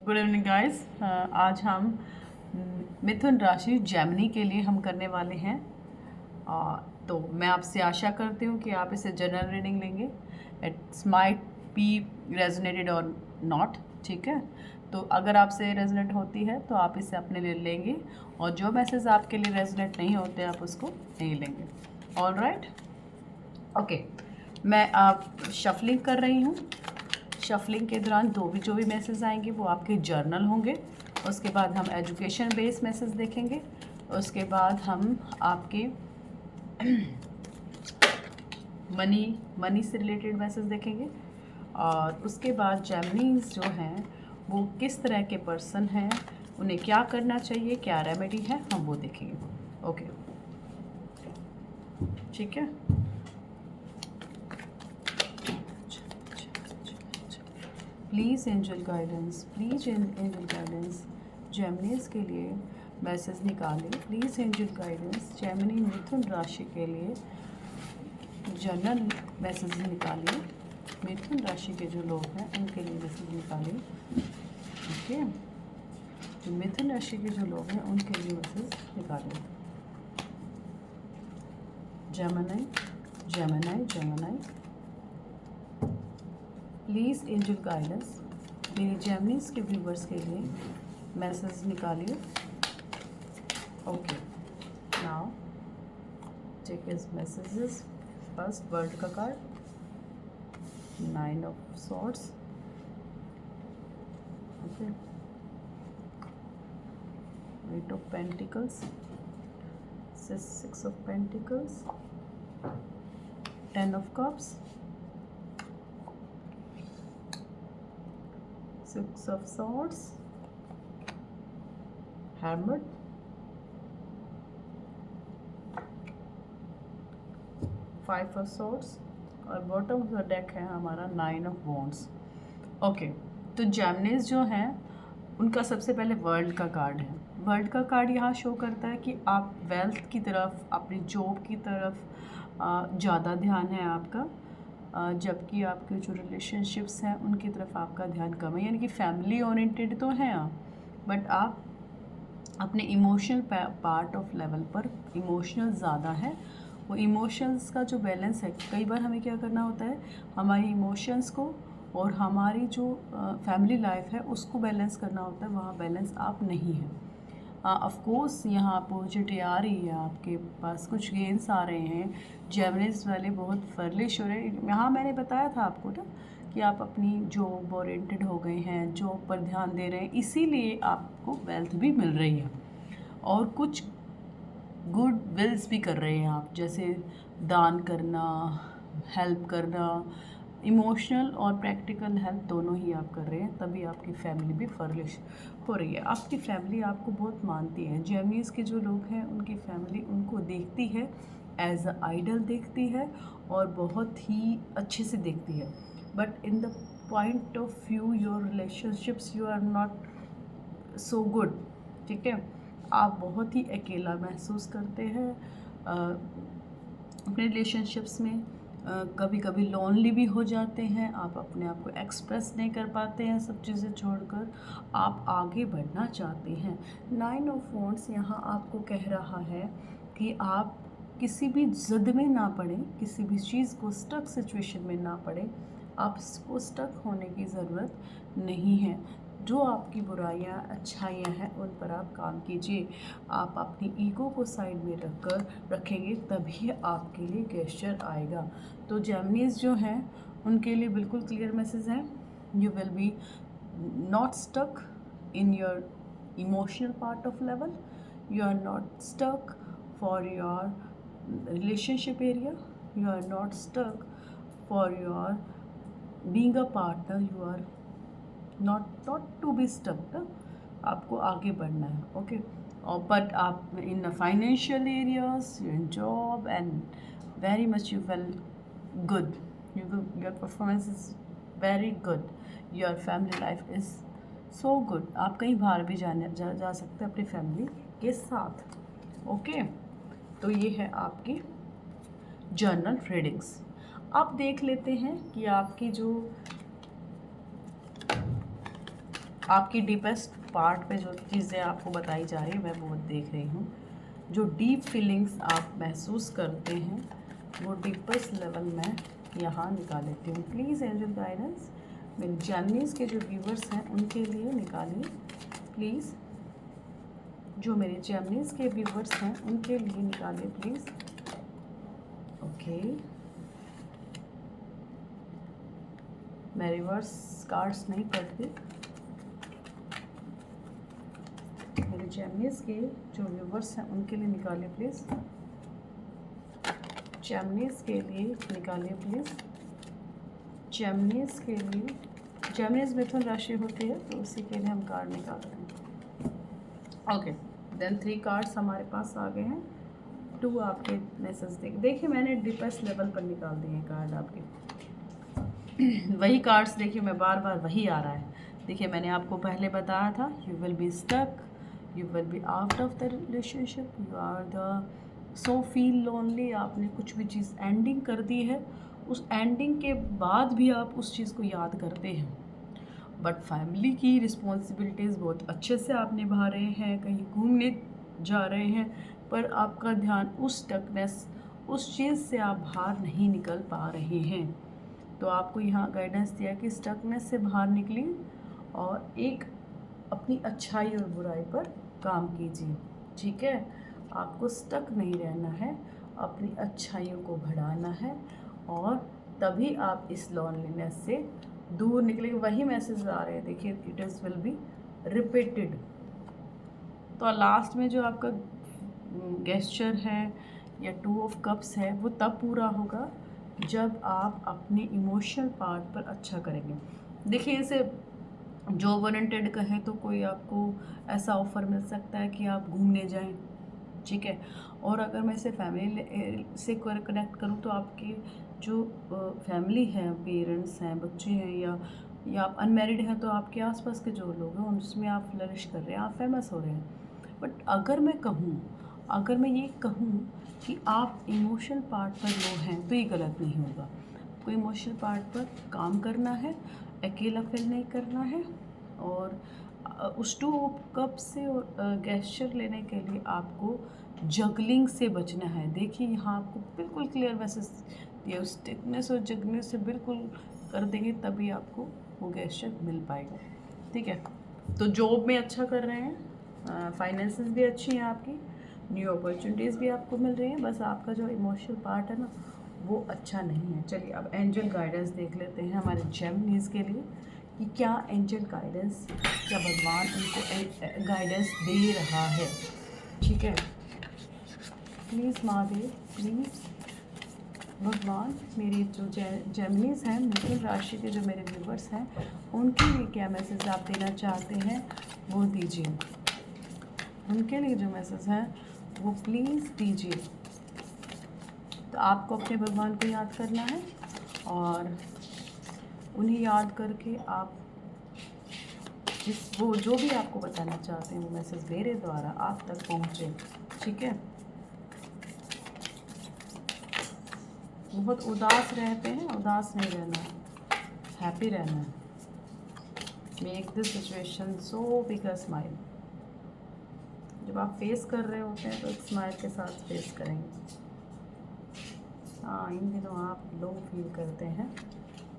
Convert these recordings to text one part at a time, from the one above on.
Good evening guys. आज हम मिथुन राशि जेमिनी के लिए हम करने वाले हैं। तो मैं आपसे आशा करती हूँ कि आप इसे जनरल रीडिंग लेंगे। इट्स माइट बी रेजोनेटेड और नॉट, ठीक है। तो अगर आपसे रेजोनेट होती है तो आप इसे अपने लिए लेंगे, और जो मैसेज आपके लिए रेजोनेट नहीं होते आप उसको नहीं लेंगे। All right, okay. मैं आप शफलिंग कर रही हूँ। शफलिंग के दौरान जो भी मैसेज आएंगे वो आपके जर्नल होंगे। उसके बाद हम एजुकेशन बेस्ड मैसेज देखेंगे। उसके बाद हम आपके मनी से रिलेटेड मैसेज देखेंगे। और उसके बाद जेमिनीज जो हैं वो किस तरह के पर्सन हैं, उन्हें क्या करना चाहिए, क्या रेमेडी है, हम वो देखेंगे। ओके, ठीक है। Please angel guidance, please angel guidance Geminis के लिए मैसेज निकालें। प्लीज़ एंजल गाइडेंस जेमिनी मिथुन राशि के लिए जनरल मैसेज निकालिए। मिथुन राशि के जो लोग हैं उनके लिए मैसेज निकालिए। ओके, तो मिथुन राशि के जो लोग हैं उनके लिए मैसेज निकालिए। Gemini Gemini Gemini, please angel guidance मेरे जेमिनीज के व्यूवर्स के लिए मैसेज निकालिए। Okay, now take his messages. First world का card, 9 of swords, okay, 8 of pentacles, 6 of pentacles, 10 of cups, 6 of swords, hermit, 5 of swords, और bottom of the deck है हमारा 9 of wands। Okay, तो जेमिनीज जो हैं उनका सबसे पहले वर्ल्ड का कार्ड है। वर्ल्ड का कार्ड यहाँ शो करता है कि आप वेल्थ की तरफ, अपनी जॉब की तरफ ज़्यादा ध्यान है आपका, जबकि आपके जो रिलेशनशिप्स हैं उनकी तरफ आपका ध्यान कम है। यानी कि फैमिली ओरिएंटेड तो हैं आप, बट आप अपने इमोशनल पार्ट ऑफ लेवल पर इमोशनल ज़्यादा है। वो इमोशंस का जो बैलेंस है, कई बार हमें क्या करना होता है, हमारी इमोशंस को और हमारी जो फैमिली लाइफ है उसको बैलेंस करना होता है। वहाँ बैलेंस आप नहीं है। ऑफ कोर्स यहाँ अपॉर्चुनिटी आ रही है, आपके पास कुछ गेंस आ रहे हैं। जेमिनीज वाले बहुत फर्लिश हो रहे हैं। यहाँ मैंने बताया था आपको ना कि आप अपनी जॉब ओरिएंटेड हो गए हैं, जॉब पर ध्यान दे रहे हैं, इसीलिए आपको वेल्थ भी मिल रही है। और कुछ गुड विल्स भी कर रहे हैं आप, जैसे दान करना, हेल्प करना, इमोशनल और प्रैक्टिकल हेल्प दोनों ही आप कर रहे हैं, तभी आपकी फैमिली भी फर्लिश हो रही है। आपकी फैमिली आपको बहुत मानती है। जेमिनीज के जो लोग हैं उनकी फैमिली उनको देखती है, एज अ आइडल देखती है, और बहुत ही अच्छे से देखती है। But in the point of view your relationships you are not so good, ठीक है। आप बहुत ही अकेला महसूस करते हैं अपने रिलेशनशिप्स में। कभी कभी लोनली भी हो जाते हैं। आप अपने आप को एक्सप्रेस नहीं कर पाते हैं। सब चीज़ें छोड़कर आप आगे बढ़ना चाहते हैं। 9 ऑफ वॉन्ड्स यहाँ आपको कह रहा है कि आप किसी भी ज़िद में ना पड़ें, किसी भी चीज़ को स्टक सिचुएशन में ना पड़ें। आपको स्टक होने की ज़रूरत नहीं है। जो आपकी बुराइयां अच्छाइयां हैं उन पर आप काम कीजिए। आप अपनी ईगो को साइड में रखेंगे तभी आपके लिए गेस्चर आएगा। तो जेमिनीज जो हैं उनके लिए बिल्कुल क्लियर मैसेज है, you will be not stuck in your emotional part of level, you are not stuck for your relationship area, you are not stuck for your being a partner, you are not to be stuck ना, आपको आगे बढ़ना है। Okay, और but आप in financial areas, in job and very much you well good, your performance is very good, your family life is so good. आप कहीं बाहर भी जा सकते हैं अपनी फैमिली के साथ। ओके, तो ये है आपकी जर्नल रीडिंग्स। अब देख लेते हैं कि आपकी जो आपकी डीपेस्ट पार्ट पे जो चीज़ें आपको बताई जा रही है मैं वो देख रही हूँ। जो डीप फीलिंग्स आप महसूस करते हैं वो डीपेस्ट लेवल में यहाँ निकाल लेती हूँ। प्लीज़ एंजल गाइडेंस मेरे जेमिनीज़ के जो व्यूवर्स हैं उनके लिए निकालिए प्लीज़। जो मेरे जेमिनीज़ के व्यूवर्स हैं उनके लिए निकालिए प्लीज़। ओके, मैं रिवर्स कार्ड्स नहीं पढ़ती। मेरे जेमिनीज़ के जो व्यूवर्स हैं उनके लिए निकालिए प्लीज़। जेमिनीज़ के लिए निकालिए प्लीज़। जेमिनीज़ के लिए, जेमिनीज़ मिथुन राशि होती है तो उसी के लिए हम कार्ड निकाल रहे हैं। ओके, देन 3 कार्ड्स हमारे पास आ गए हैं। 2 आपके मैसेज देखिए मैंने डीपेस्ट लेवल पर निकाल दिए कार्ड आपके। वही कार्ड्स देखिए मैं बार बार वही आ रहा है। देखिए मैंने आपको पहले बताया था you will be stuck, you will be out of the relationship, you are the so feel lonely. आपने कुछ भी चीज़ एंडिंग कर दी है, उस एंडिंग के बाद भी आप उस चीज़ को याद करते हैं, बट फैमिली की रिस्पॉन्सिबिलिटीज़ बहुत अच्छे से आप निभा रहे हैं, कहीं घूमने जा रहे हैं, पर आपका ध्यान उस स्टकनेस, उस चीज़ से आप बाहर नहीं निकल पा रहे हैं। तो आपको यहाँ गाइडेंस दिया कि स्टकनेस से बाहर निकलिए और एक अपनी अच्छाई और बुराई पर काम कीजिए। ठीक है, आपको स्टक नहीं रहना है, अपनी अच्छाइयों को बढ़ाना है और तभी आप इस लॉनलीनेस से दूर निकलेंगे। वही मैसेज आ रहे हैं देखिए, it is will be repeated. तो लास्ट में जो आपका गेस्चर है या 2 ऑफ कप्स है वो तब पूरा होगा जब आप अपने इमोशनल पार्ट पर अच्छा करेंगे। देखिए इसे जॉब ओरिएंटेड कहें तो कोई आपको ऐसा ऑफ़र मिल सकता है कि आप घूमने जाएं, ठीक है। और अगर मैं इसे फैमिली से कनेक्ट करूं तो आपकी जो फैमिली है, पेरेंट्स हैं, बच्चे हैं या आप अनमैरिड हैं तो आपके आसपास के जो लोग हैं उसमें आप फ्लरिश कर रहे हैं, आप फेमस हो रहे हैं। बट अगर मैं ये कहूँ कि आप इमोशनल पार्ट पर लो हैं तो ये गलत नहीं होगा। कोई इमोशनल पार्ट पर काम करना है, अकेला फील नहीं करना है और उस 2 कप से और गेस्चर लेने के लिए आपको जगलिंग से बचना है। देखिए यहाँ आपको बिल्कुल क्लियर मैसेज दिया, स्टिकनेस और जगनेस से बिल्कुल कर देंगे तभी आपको वो गेस्चर मिल पाएगा। ठीक है, तो जॉब में अच्छा कर रहे हैं, फाइनेंसेस भी अच्छी हैं आपकी, न्यू अपॉर्चुनिटीज़ भी आपको मिल रही हैं, बस आपका जो इमोशनल पार्ट है ना वो अच्छा नहीं है। चलिए अब एंजल गाइडेंस देख लेते हैं हमारे जेमिनीज़ के लिए कि क्या एंजल गाइडेंस, क्या भगवान उनको गाइडेंस दे रहा है। ठीक है, प्लीज़ महादेव, प्लीज़ भगवान, मेरी जो जेमिनीज़ हैं, मिथुन राशि के जो मेरे व्यूवर्स हैं उनके लिए क्या मैसेज आप देना चाहते हैं वो दीजिए। उनके लिए जो मैसेज है वो प्लीज़ दीजिए। तो आपको अपने भगवान को याद करना है और उन्हें याद करके आप वो जो भी आपको बताना चाहते हैं वो मैसेज मेरे द्वारा आप तक पहुँचे। ठीक है, बहुत उदास रहते हैं, उदास नहीं रहना है, हैप्पी रहना है। Make this situation so big a smile. जब आप फेस कर रहे होते हैं तो एक स्माइल के साथ फेस करेंगे। हाँ, इन दिनों आप लो फील करते हैं।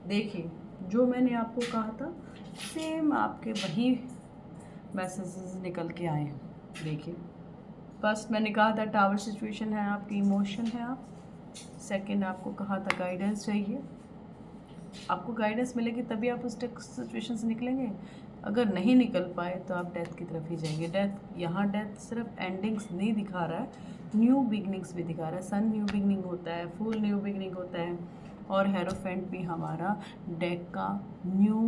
देखिए जो मैंने आपको कहा था सेम आपके वही मैसेजेस निकल के आए हैं। देखिए फर्स्ट मैंने कहा था टावर सिचुएशन है, आपकी इमोशन है आप। सेकंड आपको कहा था गाइडेंस चाहिए, आपको गाइडेंस मिलेगी तभी आप उस सिचुएशन से निकलेंगे। अगर नहीं निकल पाए तो आप डेथ की तरफ ही जाएंगे। डेथ सिर्फ एंडिंग्स नहीं दिखा रहा है, न्यू बिगनिंग्स भी दिखा रहा है। सन न्यू बिगनिंग होता है, फुल न्यू बिगनिंग होता है और हेरोफेंट भी हमारा डेक का न्यू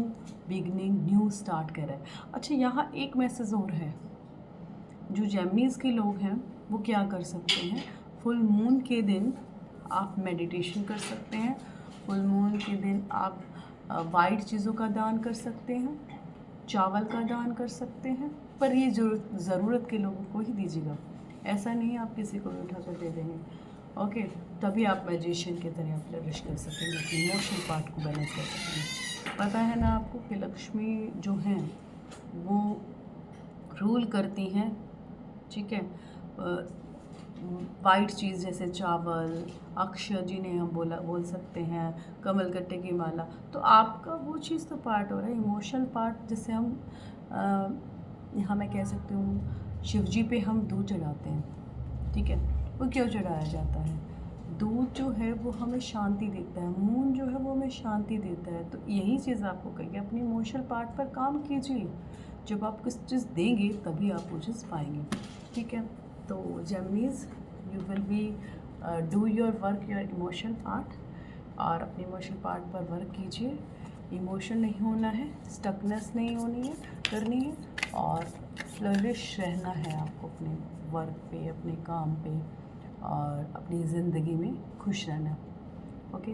बिगनिंग, न्यू स्टार्ट कर रहा है। अच्छा, यहाँ एक मैसेज और है, जो जेमिनीज़ के लोग हैं वो क्या कर सकते हैं, फुल मून के दिन आप मेडिटेशन कर सकते हैं। फुल मून के दिन आप वाइट चीज़ों का दान कर सकते हैं, चावल का दान कर सकते हैं, पर ये ज़रूरत के लोगों को ही दीजिएगा। ऐसा नहीं आप किसी को भी उठा कर दे देंगे। ओके, तभी आप मैजिशियन की तरह फ्लरिश कर सकेंगे, अपने इमोशनल पार्ट को बैलेंस कर सकेंगे। पता है ना आपको कि लक्ष्मी जो हैं वो रूल करती हैं, ठीक है। वाइट चीज़ जैसे चावल, अक्षय जिन्हें हम बोल सकते हैं, कमलगट्टे की माला। तो आपका वो चीज़ तो पार्ट हो रहा है, इमोशनल पार्ट, जिससे हम यहाँ मैं कह सकती हूँ शिव जी पे हम दूध चढ़ाते हैं, ठीक है। वो क्यों चढ़ाया जाता है? दूध जो है वो हमें शांति देता है, मून जो है वो हमें शांति देता है। तो यही चीज़ आपको कहिए, अपनी इमोशनल पार्ट पर काम कीजिए। जब आप कुछ चीज़ देंगे तभी आप वो चीज़ पाएंगे, ठीक है। तो Geminis, you will be do your work, your emotional part, और अपने इमोशनल पार्ट पर वर्क कीजिए। इमोशन नहीं होना है, स्टकनेस नहीं होनी है, करनी है, और फ्लरिश रहना है आपको अपने वर्क पे, अपने काम पे, और अपनी ज़िंदगी में खुश रहना। ओके,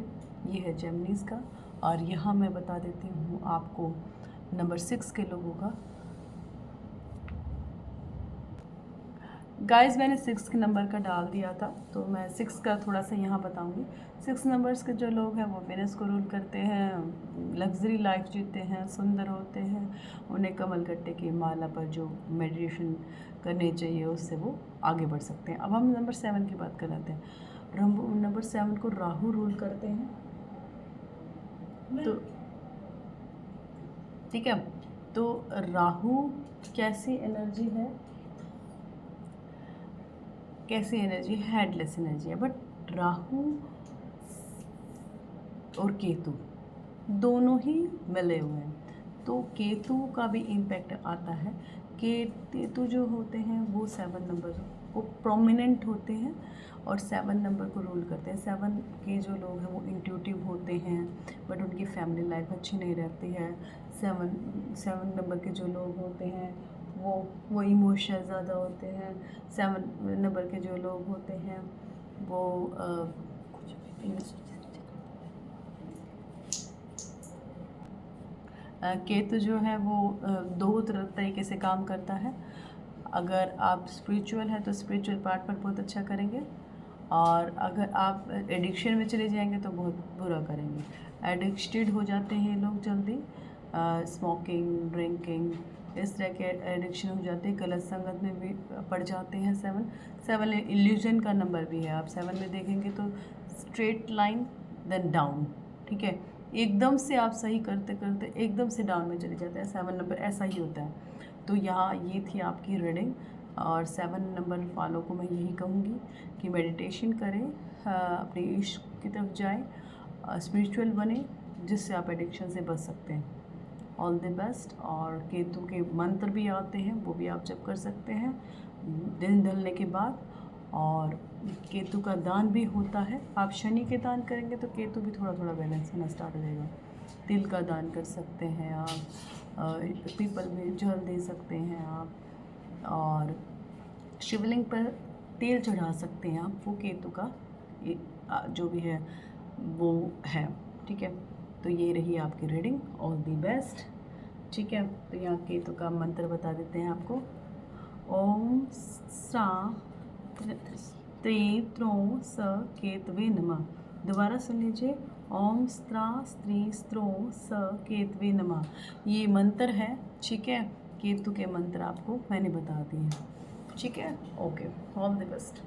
ये है जेमिनीज़ का। और यहाँ मैं बता देती हूँ आपको नंबर 6 के लोगों का। गाइस, मैंने 6 के नंबर का डाल दिया था, तो मैं 6 का थोड़ा सा यहाँ बताऊँगी। 6 नंबर्स के जो लोग हैं वो वेनस को रूल करते हैं, लग्जरी लाइफ जीते हैं, सुंदर होते हैं, उन्हें कमलगट्टे की माला पर जो मेडिटेशन करनी चाहिए उससे वो आगे बढ़ सकते हैं। अब हम नंबर 7 की बात कर लेते हैं। नंबर 7 को राहु रूल करते हैं, तो ठीक है। तो राहु कैसी एनर्जी है? कैसी एनर्जी? हेडलेस एनर्जी है। बट राहु और केतु दोनों ही मिले हुए हैं, तो केतु का भी इम्पैक्ट आता है। केतु जो होते हैं वो 7 नंबर वो प्रोमिनेंट होते हैं और 7 नंबर को रूल करते हैं। 7 के जो लोग हैं वो इंट्यूटिव होते हैं, बट उनकी फैमिली लाइफ अच्छी नहीं रहती है। 7 नंबर के जो लोग होते हैं वो इमोशनल ज़्यादा होते हैं। 7 नंबर के जो लोग होते हैं वो केतु जो है वो दो तरीके से काम करता है। अगर आप स्पिरिचुअल हैं तो स्पिरिचुअल पार्ट पर बहुत अच्छा करेंगे, और अगर आप एडिक्शन में चले जाएंगे तो बहुत बुरा करेंगे। एडिक्टेड हो जाते हैं लोग जल्दी, स्मोकिंग, ड्रिंकिंग, इस तरह के एडिक्शन हो जाते हैं। गलत संगत में भी पड़ जाते हैं। 7 इल्यूजन का नंबर भी है। आप 7 में देखेंगे तो स्ट्रेट लाइन देन डाउन, ठीक है। एकदम से आप सही करते करते एकदम से डाउन में चले जाते हैं। 7 नंबर ऐसा ही होता है। तो यहाँ ये थी आपकी रीडिंग, और 7 नंबर वालों को मैं यही कहूँगी कि मेडिटेशन करें, अपने इश्क की तरफ जाएं, स्पिरिचुअल बने, जिससे आप एडिक्शन से बच सकते हैं। All the best. और केतु के मंत्र भी आते हैं, वो भी आप जप कर सकते हैं दिन ढलने के बाद। और केतु का दान भी होता है। आप शनि के दान करेंगे तो केतु भी थोड़ा थोड़ा बैलेंस होना स्टार्ट हो जाएगा। तिल का दान कर सकते हैं आप, पीपल में जल दे सकते हैं आप, और शिवलिंग पर तेल चढ़ा सकते हैं आप। वो केतु का जो भी है वो है, ठीक है। तो ये रही आपकी रीडिंग। ऑल दी बेस्ट, ठीक है। तो यहाँ केतु का मंत्र बता देते हैं आपको। ओम सा त्रे त्रो स केतवे नमः। दोबारा सुन लीजिए। ओम स्त्रा स्त्री स्त्रो स केतवे नमः। ये मंत्र है, ठीक है। केतु के मंत्र आपको मैंने बता दिए, ठीक है। Okay, all the best.